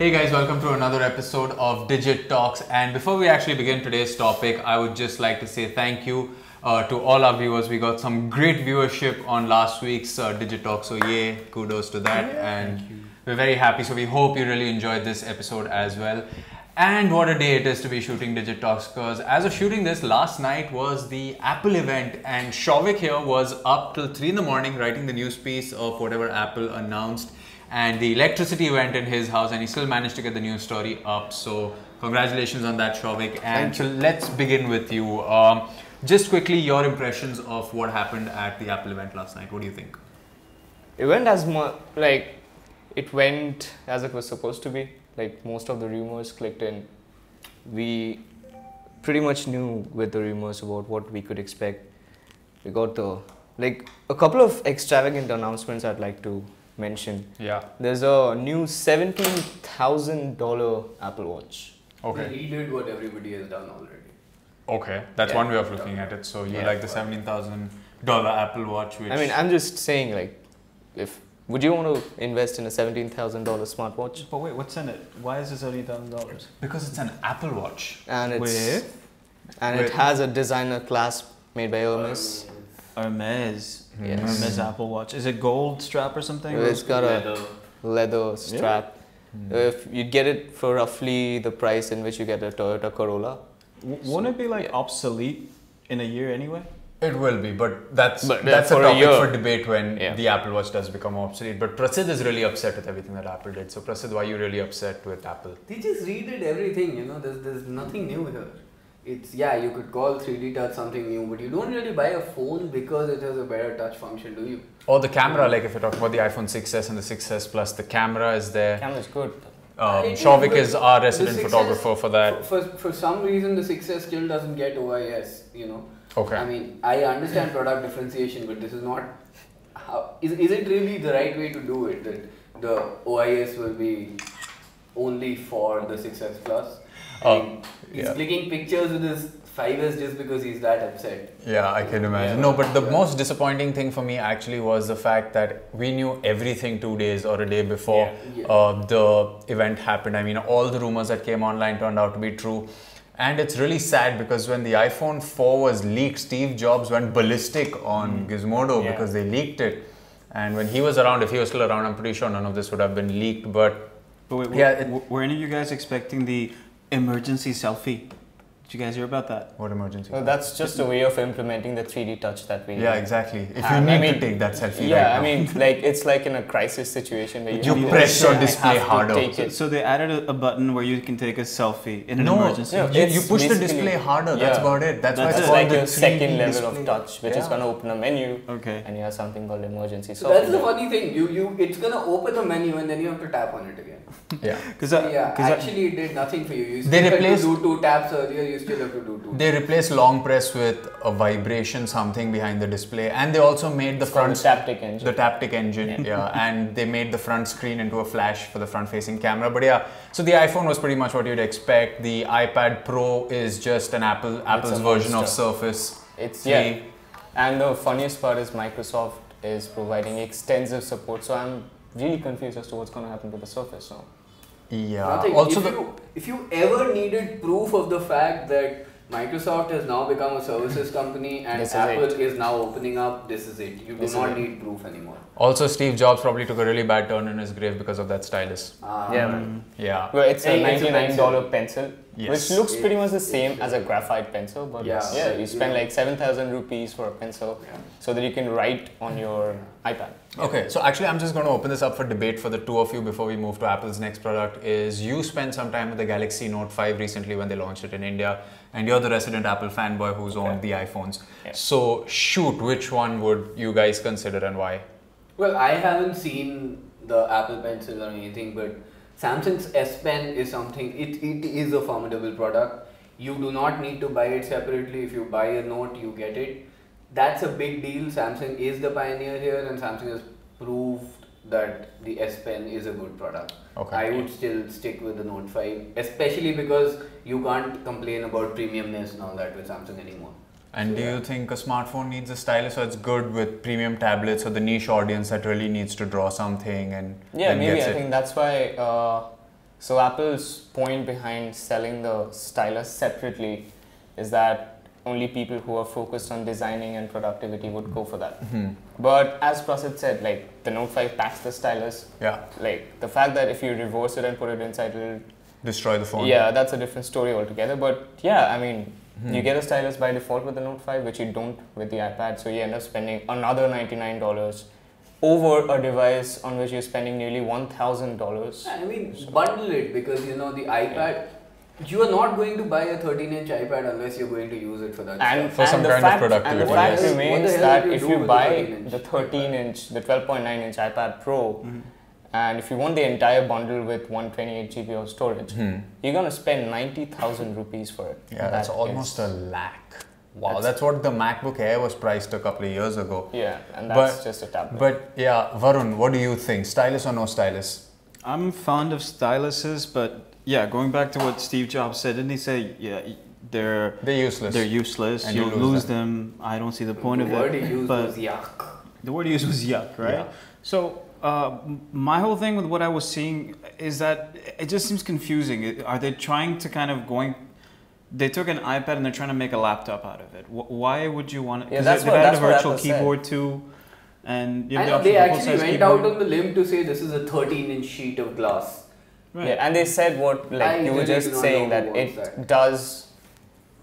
Hey guys, welcome to another episode of Digit Talks. And before we actually begin today's topic, I would just like to say thank you to all our viewers. We got some great viewership on last week's Digit Talk, so yay, kudos to that. And we're very happy. So we hope you really enjoyed this episode as well. And what a day it is to be shooting Digit Talks, because as of shooting this, last night was the Apple event and Shavik here was up till 3 in the morning writing the news piece of whatever Apple announced, and the electricity went in his house and he still managed to get the news story up. So congratulations on that, Shavik. And so let's begin with you. Just quickly, your impressions of what happened at the Apple event last night. What do you think? It went as much like it went as it was supposed to be. Like most of the rumors clicked in. We pretty much knew with the rumors about what we could expect. We got a couple of extravagant announcements I'd like to mention. Yeah. There's a new $17,000 Apple Watch. Okay. They redid what everybody has done already. Okay, that's one way of looking at it. So you like the $17,000 Apple Watch, which... I mean, I'm just saying, like, would you want to invest in a $17,000 smartwatch? But wait, what's in it? Why is it $70,000? Because it's an Apple Watch. And it has a designer clasp made by Hermes. Hermes. Yes. Hermes Apple Watch. Is it gold strap or something? It's got a leather strap. If you get it for roughly the price in which you get a Toyota Corolla. Won't it be like obsolete in a year anyway? It will be, but that's a for topic for debate when the Apple Watch does become obsolete. But Prasid is really upset with everything that Apple did. So Prasid, why are you really upset with Apple? They just redid everything, you know, there's nothing new here. It's, you could call 3D Touch something new, but you don't really buy a phone because it has a better touch function, do you? Or the camera, like if you're talking about the iPhone 6s and the 6s Plus, the camera is there. The camera's good. Shavik is our resident photographer for that. For some reason, the 6s still doesn't get OIS, you know. Okay. I mean, I understand product differentiation, but this is not... Is it really the right way to do it? That the OIS will be only for the 6s Plus? He's clicking pictures with his 5s just because he's that upset. Yeah, I can imagine. No, but the most disappointing thing for me actually was the fact that we knew everything 2 days or a day before the event happened. I mean, all the rumors that came online turned out to be true. And it's really sad because when the iPhone 4 was leaked, Steve Jobs went ballistic on Gizmodo because they leaked it. And when he was around, if he was still around, I'm pretty sure none of this would have been leaked. But wait, were any of you guys expecting the emergency selfie? Did you guys hear about that? What emergency? Well, that's just a way of implementing the 3D touch that we exactly. If you need to take that selfie I mean, like it's like in a crisis situation where you press your display harder. So they added a button where you can take a selfie in an emergency. No, you push the display harder. That's about it. That's why it's like the your second level display of touch, which is going to open a menu. Okay. And you have something called emergency. So that's the funny thing. It's going to open the menu and then you have to tap on it again. Actually, it did nothing for you. You still had to do 2 taps earlier. You still have to do 2. They replaced long press with a vibration something behind the display, and they also made the front taptic engine. The taptic engine, and they made the front screen into a flash for the front-facing camera. But so the iPhone was pretty much what you'd expect. The iPad Pro is just an Apple's version of Surface. And the funniest part is Microsoft is providing extensive support. So I'm really confused as to what's going to happen to the Surface now. Yeah. Also, if you ever needed proof of the fact that Microsoft has now become a services company and Apple is now opening up, this is it. You do not need proof anymore. Also, Steve Jobs probably took a really bad turn in his grave because of that stylus. Well, it's a $99 pencil, which looks pretty much the same as a graphite pencil, but you spend like 7,000 rupees for a pencil so that you can write on your iPad. Okay, so actually I'm just going to open this up for debate for the two of you before we move to Apple's next product. Is you spent some time with the Galaxy Note 5 recently when they launched it in India, and you're the resident Apple fanboy who's owned the iPhones. So shoot, which one would you guys consider and why? Well, I haven't seen the Apple Pencil or anything, but Samsung's S Pen is something, it is a formidable product. You do not need to buy it separately. If you buy a Note, you get it. That's a big deal. Samsung is the pioneer here, and Samsung has proved that the S Pen is a good product. I would still stick with the Note 5, especially because you can't complain about premiumness and all that with Samsung anymore. And do you think a smartphone needs a stylus, or it's good with premium tablets or the niche audience that really needs to draw something and maybe I think that's why So Apple's point behind selling the stylus separately is that only people who are focused on designing and productivity would go for that. But as Prasid said, like the Note 5 packs the stylus. Yeah. Like the fact that if you reverse it and put it inside, it'll Destroy the phone. yeah, that's a different story altogether. But yeah, I mean, you get a stylus by default with the Note 5, which you don't with the iPad. So you end up spending another $99 over a device on which you're spending nearly $1,000. I mean, bundle it, because the iPad, you are not going to buy a 13-inch iPad unless you're going to use it for that And, stuff. For some the kind of fact, productivity, And the fact yes. remains What the hell that do you if do you with the buy 13-inch? the 13-inch, the 12.9-inch iPad Pro, and if you want the entire bundle with 128 GB of storage, you're going to spend 90,000 rupees for it. Yeah, that's That almost is- a lakh. Wow, that's what the MacBook Air was priced a couple of years ago. Yeah, and that's just a tablet. But yeah, Varun, what do you think? Stylus or no stylus? I'm fond of styluses, but yeah, going back to what Steve Jobs said, didn't he say, yeah, they're useless. They're useless. And You'll you lose lose them. I don't see the point The of word it. he used but was yuck. the word he used was yuck, right? Yeah. So my whole thing with what I was seeing is that it just seems confusing. Are they trying to kind of they took an iPad and they're trying to make a laptop out of it. Why would you want it? Yeah, that's they've what- added that's a what virtual Apple said. keyboard too. And you I have the know, option they for actually full-size went keyboard. out on the limb to say this is a 13-inch sheet of glass. Right. Yeah, and they said what, like I you were really just do not saying know that who it wants that. does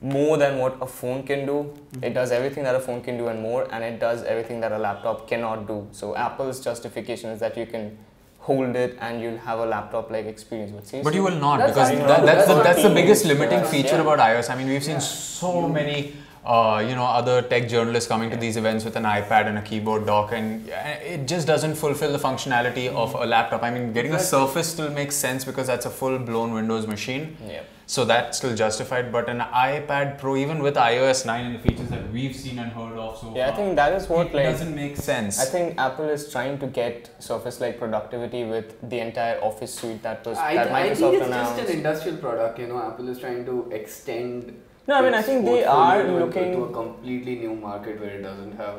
more than what a phone can do. It does everything that a phone can do and more, and it does everything that a laptop cannot do. So Apple's justification is that you can hold it and you'll have a laptop-like experience. But seriously, But you will not, That's because fine. that's the biggest Yeah. limiting feature Yeah. about iOS. I mean, we've seen so many other tech journalists coming to these events with an iPad and a keyboard dock, and it just doesn't fulfill the functionality of a laptop. I mean, getting a Surface still makes sense because that's a full-blown Windows machine. Yeah. So that's still justified, but an iPad Pro, even with iOS 9 and the features that we've seen and heard of so Yeah, I far, think that is what it like doesn't make sense. I think Apple is trying to get Surface-like productivity with the entire Office suite that I think Microsoft it's announced. just an industrial product. Apple is trying to extend. No, I mean, I its think they are portfolio looking- to a completely new market where it doesn't have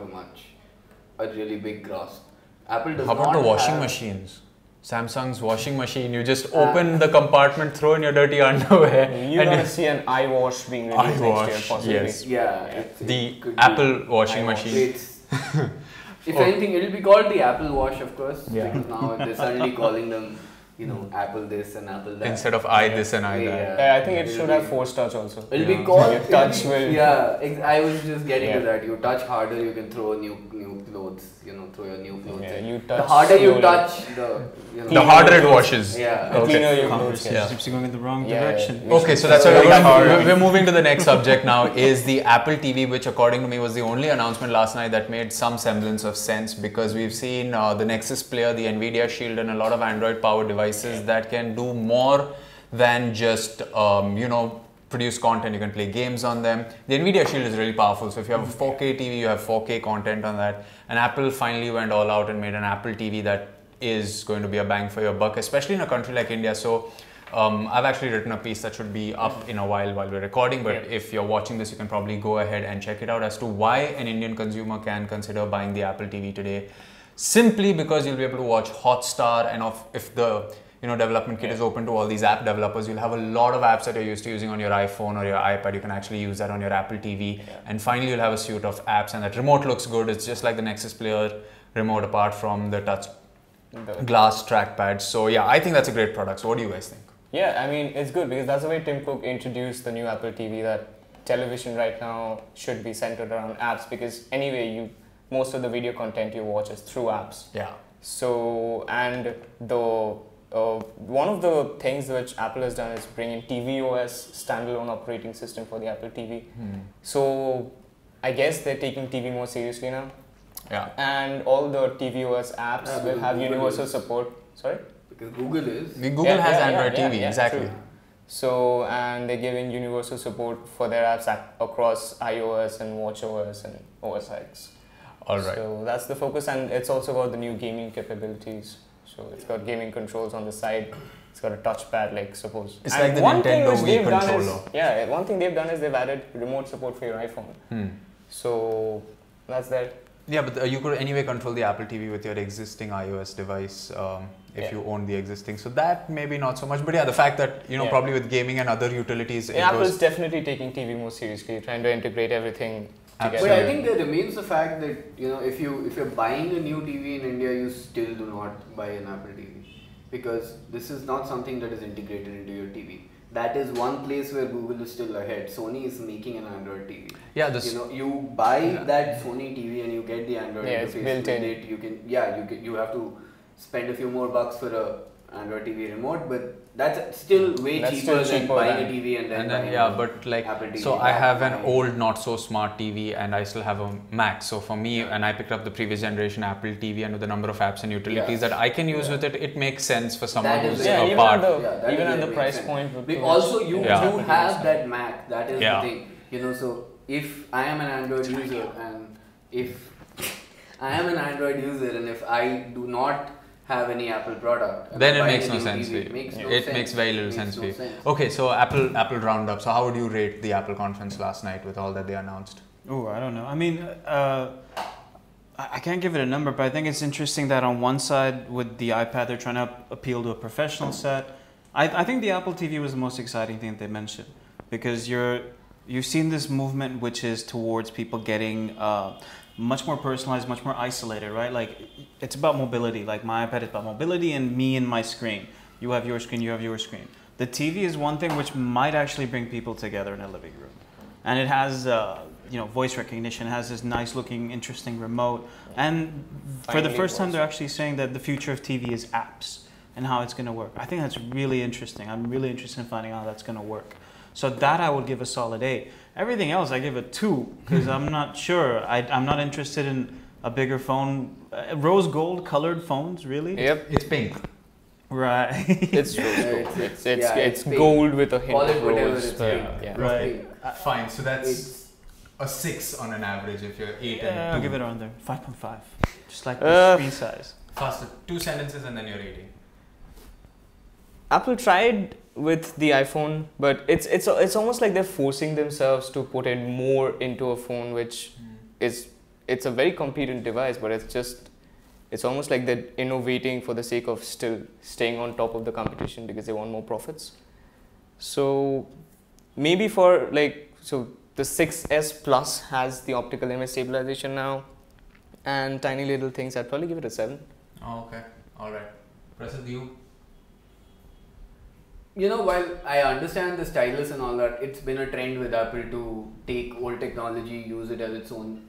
a really big grasp. Apple does How not about the washing have- machines? Samsung's washing machine, you just open the compartment, throw in your dirty underwear. You're and gonna see an iWash being released next year, iWash, possibly. yes. Yeah, The it could Apple be washing iWash. machine. It's, if anything, it'll be called the Apple Wash, of course. Yeah. Because now they're suddenly calling them, Apple this and Apple that. Instead of I this and I that. Yeah, I think it It'll should be- have Force Touch also. It'll be Yeah. called. Your touch it'll be- will- Yeah, I was just getting to Yeah. that. You touch harder, you can throw new clothes. Throw your new clothes. Yeah, in. you The touch harder you slowly. touch, the The harder it washes. Yeah. The Okay. cleaner your clothes Conversation get. seems to be going in the wrong Yeah, direction. yeah. Okay, so that's why Very hard. we're moving to the next subject now, is the Apple TV, which according to me was the only announcement last night that made some semblance of sense, because we've seen the Nexus Player, the Nvidia Shield, and a lot of Android powered devices that can do more than just produce content. You can play games on them. The Nvidia Shield is really powerful, so if you have a 4K TV, you have 4K content on that. And Apple finally went all out and made an Apple TV that is going to be a bang for your buck, especially in a country like India. So I've actually written a piece that should be up in a while we're recording, but if you're watching this, you can probably go ahead and check it out as to why an Indian consumer can consider buying the Apple TV today. Simply because you'll be able to watch Hotstar, and if the development kit is open to all these app developers, you'll have a lot of apps that you're used to using on your iPhone or your iPad. You can actually use that on your Apple TV. And finally, you'll have a suite of apps, and that remote looks good. It's just like the Nexus Player remote, apart from the touch glass trackpad. So yeah, I think that's a great product. So what do you guys think? Yeah, I mean, it's good because that's the way Tim Cook introduced the new Apple TV, that television right now should be centered around apps, because anyway, most of the video content you watch is through apps. Yeah. So, and one of the things which Apple has done is bring in tvOS standalone operating system for the Apple TV. So, I guess they're taking TV more seriously now. Yeah. And all the tvOS apps Yeah, will have Google universal is. support. Sorry? Because Google is. Google has Android TV, exactly. True. So, and they're giving universal support for their apps across iOS and watchOS and OS X. All right. So that's the focus, and it's also got the new gaming capabilities. So it's got gaming controls on the side. It's got a touchpad, like suppose. It's And like the one thing Nintendo which Wii they've done is- controller. yeah, one thing they've done is they've added remote support for your iPhone. So that's there. Yeah, but you could anyway control the Apple TV with your existing iOS device if you own the existing. So that maybe not so much. But yeah, the fact that, probably with gaming and other utilities, Apple's definitely taking TV more seriously, trying to integrate everything together. But I think there remains the fact that, if you're buying a new TV in India, you still do not buy an Apple TV. Because this is not something that is integrated into your TV. That is one place where Google is still ahead. Sony is making an Android TV. Yeah, you buy that Sony TV and you get the Android interface built in. it. You have to spend a few more bucks for a Android TV remote, but that's still way cheaper than buying a TV and then Apple TV. So I have an old not so smart TV and I still have a Mac. So for me, and I picked up the previous generation Apple TV, and with the number of apps and utilities that I can use with it, it makes sense for someone who's apart. Even at the price point. Also, you do have that Mac. That is the thing. So if I am an Android user and if I do not have any Apple product, then it makes no sense for you. It makes very little sense for you. Okay, so Apple Roundup. So how would you rate the Apple conference last night with all that they announced? Oh, I don't know. I mean, I can't give it a number, but I think it's interesting that on one side with the iPad, they're trying to appeal to a professional set. I think the Apple TV was the most exciting thing that they mentioned, because you've seen this movement which is towards people getting much more personalized, much more isolated, right? Like, it's about mobility. Like, my iPad is about mobility and me and my screen. You have your screen, you have your screen. The TV is one thing which might actually bring people together in a living room. And it has, voice recognition, it has this nice looking, interesting remote. And for the first time, they're actually saying that the future of TV is apps and how it's going to work. I think that's really interesting. I'm really interested in finding out how that's going to work. So that I would give a solid 8. Everything else I give a 2, because I'm not sure. I'm not interested in a bigger phone. Rose gold colored phones, really? Yep. It's pink. Right. It's it's gold with a hint of rose. Right. Fine. So that's a 6 on an average if you're 8 and 2. I'll give it around there. 5.5. Just like the screen size. Faster. 2 sentences and then you're rating. Apple tried with the iPhone, but it's almost like they're forcing themselves to put in more into a phone, which it's a very competent device, but it's almost like they're innovating for the sake of still staying on top of the competition because they want more profits. So maybe the 6S Plus has the optical image stabilization now, and tiny little things. I'd probably give it a 7. Oh, okay. All right. Prasad, you? While I understand the stylus and all that, it's been a trend with Apple to take old technology, use it as its own,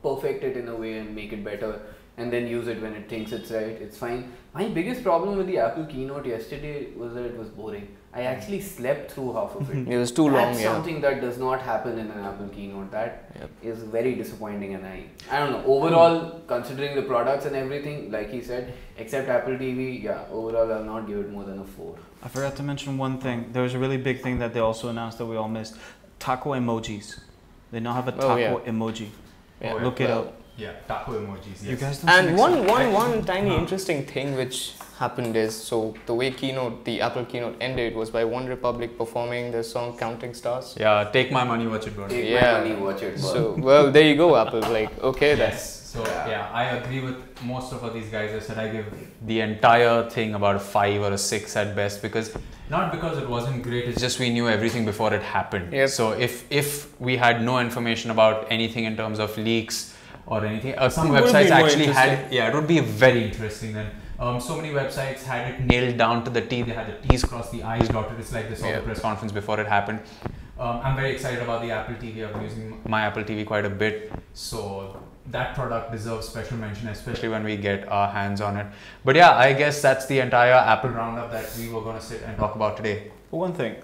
perfect it in a way and make it better, and then use it when it thinks it's right. It's fine. My biggest problem with the Apple keynote yesterday was that it was boring. I actually slept through half of it. It was too long. That's something that does not happen in an Apple keynote. That is very disappointing, and I don't know. Overall, considering the products and everything, like he said, except Apple TV, overall I'll not give it more than a 4. I forgot to mention one thing. There was a really big thing that they also announced that we all missed. Taco emojis. They now have a taco emoji. Yeah. Look it up. Yeah, taco emojis. Yes. You guys don't And one tiny interesting thing which happened is, so the way the Apple keynote ended was by One Republic performing the song Counting Stars. Yeah, take my money, watch it burn. Take my money, watch it burn. So, well, there you go, Apple. Okay, yes. So I agree with most of what these guys have said. I give the entire thing about a 5 or a 6 at best, not because it wasn't great, it's just we knew everything before it happened. Yep. So if we had no information about anything in terms of leaks or anything, some websites actually had, it would be very interesting then. So many websites had it nailed down to the T. They had the T's crossed, the I's dotted. It's like they saw the press conference before it happened. I'm very excited about the Apple TV. I've been using my Apple TV quite a bit. So that product deserves special mention, especially when we get our hands on it. But yeah, I guess that's the entire Apple roundup that we were going to sit and talk about today. One thing,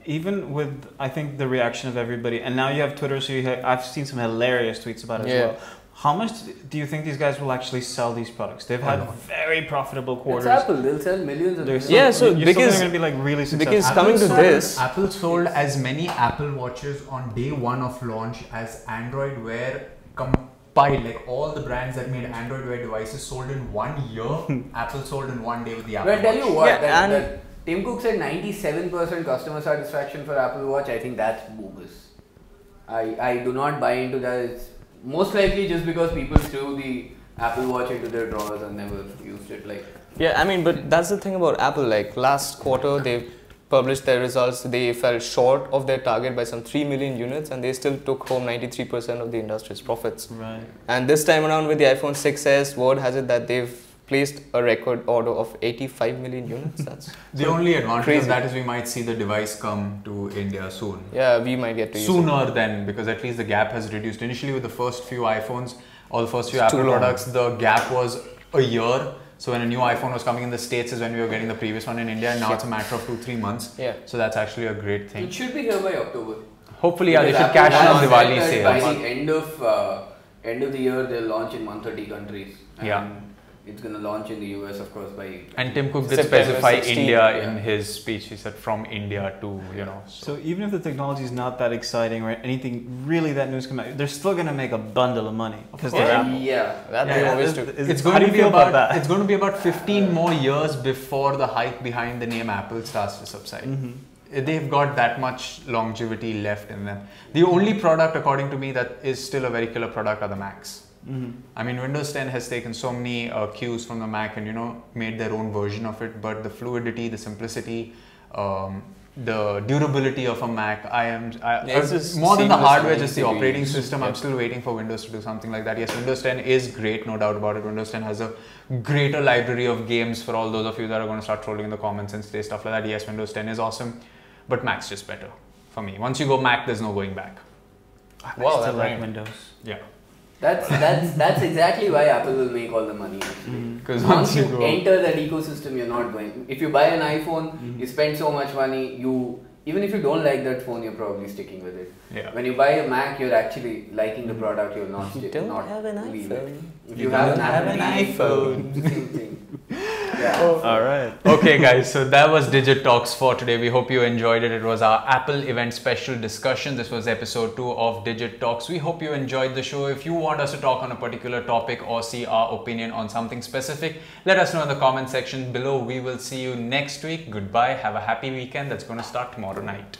even with, I think, the reaction of everybody, and now you have Twitter, so I've seen some hilarious tweets about it as well. How much do you think these guys will actually sell these products? They've had very profitable quarters. It's Apple. They'll sell millions of millions. Yeah, so because they're going to be like really successful. Because coming to this, Apple sold as many Apple Watches on day 1 of launch as Android Wear compiled. Like all the brands that made Android Wear devices sold in 1 year. Apple sold in 1 day with the Apple Watch. Well, tell you what, that Tim Cook said 97% customer satisfaction for Apple Watch. I think that's bogus. I do not buy into that. It's most likely just because people threw the Apple Watch into their drawers and never used it. Yeah, I mean, but that's the thing about Apple. Like last quarter, they published their results. They fell short of their target by some 3 million units, and they still took home 93% of the industry's profits. Right. And this time around with the iPhone 6s, word has it that they've placed a record order of 85 million units. That's The only advantage crazy. of that is we might see the device come to India soon. Yeah, we might get to use it. Sooner than, because at least the gap has reduced. Initially with the first few iPhones or the first few It's too Apple long. products, the gap was a year. So when a new iPhone was coming in the States is when we were getting the previous one in India, and now it's a matter of 2-3 months. Yeah. So that's actually a great thing. It should be here by October. Hopefully, yeah, they Because should cash in Apple on has Diwali said that sales. by the end of the year, they'll launch in 130 countries. And Yeah. it's going to launch in the US, of course, by. And Tim Cook did September specify 16th, India in yeah. his speech. He said from India to, you know. So even if the technology is not that exciting or anything really that news come out, they're still gonna make a bundle of money because they're Apple. Yeah. That Yeah, they yeah, always do. It's how going do to you be feel about about that? it's going to be about 15 more years before the hype behind the name Apple starts to subside. They've got that much longevity left in them. The only product, according to me, that is still a very killer product are the Macs. I mean, Windows 10 has taken so many cues from the Mac and, you know, made their own version of it. But the fluidity, the simplicity, the durability of a Mac, it's just more than the seamless hardware, and just easy the to operating use. system. I'm still waiting for Windows to do something like that. Yes, Windows 10 is great, no doubt about it. Windows 10 has a greater library of games for all those of you that are going to start trolling in the comments and say stuff like that. Yes, Windows 10 is awesome, but Mac's just better for me. Once you go Mac, there's no going back. I Wow, still that's like right. Windows. Yeah. That's exactly why Apple will make all the money. Because Once you enter that ecosystem, you're not going. If you buy an iPhone, you spend so much money. Even if you don't like that phone, you're probably sticking with it. Yeah. When you buy a Mac, you're actually liking the product. You'll not You stick. don't not have an leave iPhone. it. If You you have don't an have Apple, an same thing. Yeah. All right. Okay guys, so that was Digit Talks for today. We hope you enjoyed it. It was our Apple event special discussion. This was episode 2 of Digit Talks. We hope you enjoyed the show. If you want us to talk on a particular topic or see our opinion on something specific, let us know in the comment section below. We will see you next week. Goodbye. Have a happy weekend that's going to start tomorrow night.